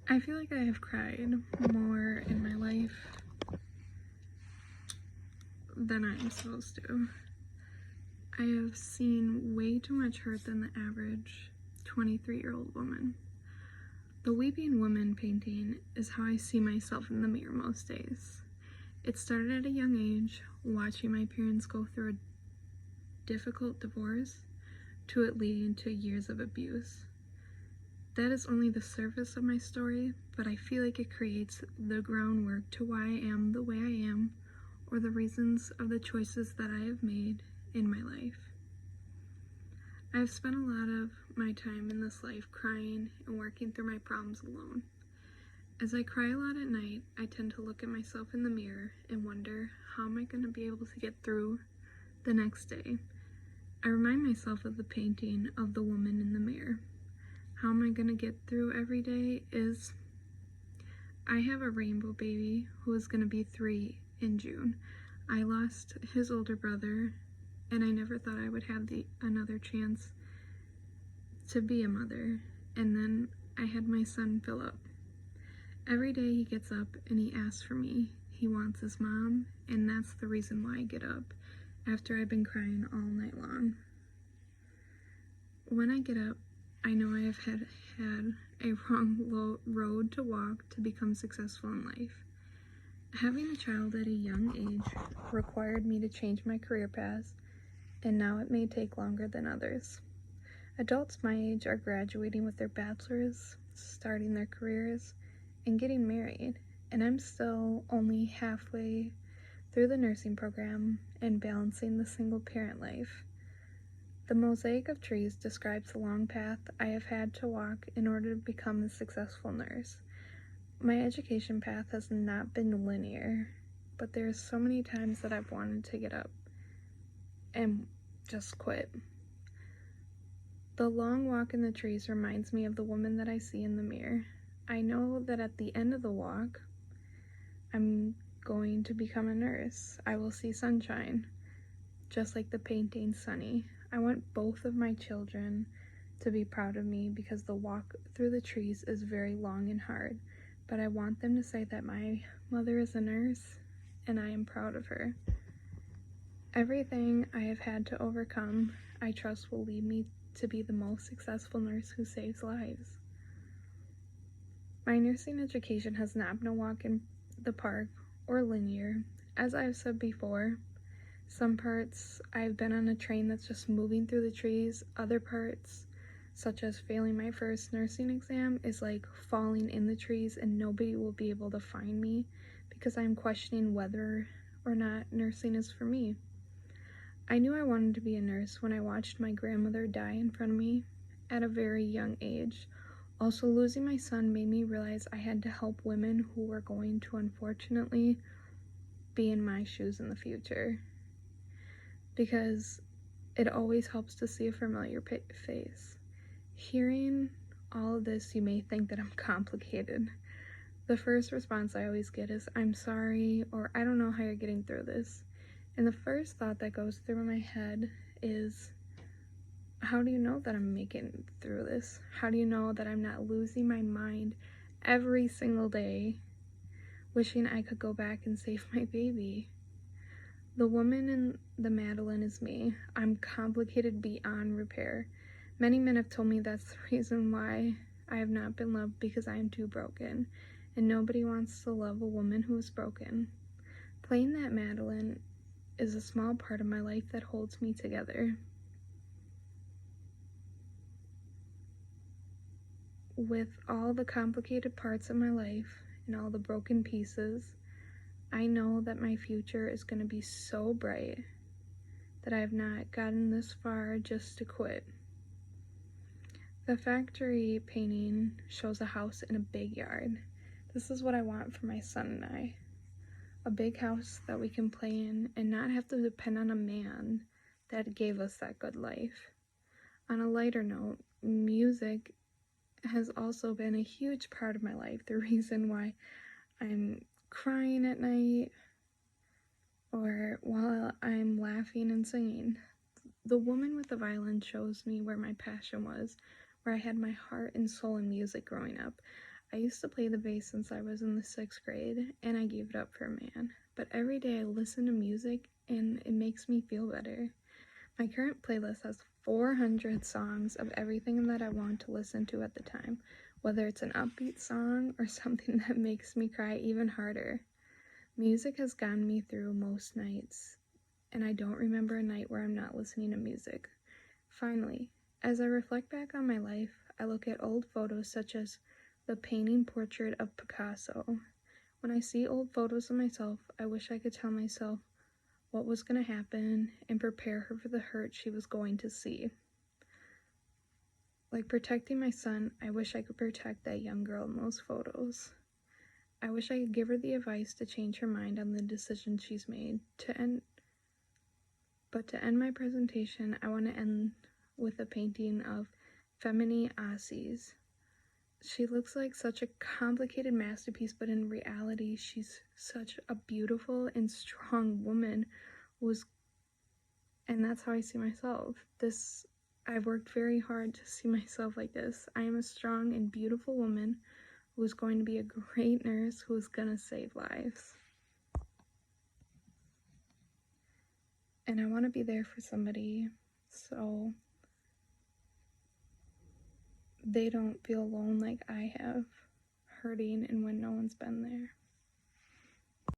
I feel like I have cried more in my life than I am supposed to. I have seen way too much hurt than the average 23-year-old woman. The Weeping Woman painting is how I see myself in the mirror most days. It started at a young age, watching my parents go through a difficult divorce, to it leading to years of abuse. That is only the surface of my story, but I feel like it creates the groundwork to why I am the way I am, or the reasons of the choices that I have made in my life. I have spent a lot of my time in this life crying and working through my problems alone. As I cry a lot at night, I tend to look at myself in the mirror and wonder, how am I going to be able to get through the next day? I remind myself of the painting of the woman in the mirror. How am I going to get through every day is, I have a rainbow baby who is going to be 3 in June. I lost his older brother, and I never thought I would have another chance to be a mother. And then I had my son Philip. Every day he gets up and he asks for me. He wants his mom, and that's the reason why I get up after I've been crying all night long. When I get up, I know I have had a wrong road to walk to become successful in life. Having a child at a young age required me to change my career path, and now it may take longer than others. Adults my age are graduating with their bachelors, starting their careers, and getting married, and I'm still only halfway through the nursing program and balancing the single parent life. The mosaic of trees describes the long path I have had to walk in order to become a successful nurse. My education path has not been linear, but there are so many times that I've wanted to get up and just quit. The long walk in the trees reminds me of the woman that I see in the mirror. I know that at the end of the walk, I'm going to become a nurse. I will see sunshine, just like the painting Sunny. I want both of my children to be proud of me because the walk through the trees is very long and hard, but I want them to say that my mother is a nurse and I am proud of her. Everything I have had to overcome, I trust will lead me to be the most successful nurse who saves lives. My nursing education has not been a walk in the park or linear. As I've said before, some parts I've been on a train that's just moving through the trees. Other parts, such as failing my first nursing exam, is like falling in the trees and nobody will be able to find me because I'm questioning whether or not nursing is for me. I knew I wanted to be a nurse when I watched my grandmother die in front of me at a very young age. Also, losing my son made me realize I had to help women who were going to unfortunately be in my shoes in the future, because it always helps to see a familiar face. Hearing all of this, you may think that I'm complicated. The first response I always get is, "I'm sorry," or "I don't know how you're getting through this." And the first thought that goes through my head is, how do you know that I'm making it through this? How do you know that I'm not losing my mind every single day, wishing I could go back and save my baby? The woman in the Madeline is me. I'm complicated beyond repair. Many men have told me that's the reason why I have not been loved, because I am too broken, and nobody wants to love a woman who is broken. Playing that Madeline is a small part of my life that holds me together. With all the complicated parts of my life and all the broken pieces, I know that my future is going to be so bright that I have not gotten this far just to quit. The factory painting shows a house in a big yard. This is what I want for my son and I. A big house that we can play in and not have to depend on a man that gave us that good life. On a lighter note, music has also been a huge part of my life. The reason why I'm crying at night or while I'm laughing and singing. The Woman with the Violin shows me where my passion was, where I had my heart and soul in music growing up. I used to play the bass since I was in the 6th grade, and I gave it up for a man. But every day I listen to music, and it makes me feel better. My current playlist has 400 songs of everything that I want to listen to at the time, whether it's an upbeat song or something that makes me cry even harder. Music has gotten me through most nights, and I don't remember a night where I'm not listening to music. Finally, as I reflect back on my life, I look at old photos such as the painting portrait of Picasso. When I see old photos of myself, I wish I could tell myself what was going to happen and prepare her for the hurt she was going to see. Like protecting my son, I wish I could protect that young girl in those photos. I wish I could give her the advice to change her mind on the decision she's made. But to end my presentation, I want to end with a painting of Femini Assis. She looks like such a complicated masterpiece, but in reality, she's such a beautiful and strong woman and that's how I see myself. I've worked very hard to see myself like this. I am a strong and beautiful woman who's going to be a great nurse who's gonna save lives. And I want to be there for somebody so they don't feel alone like I have, hurting and when no one's been there.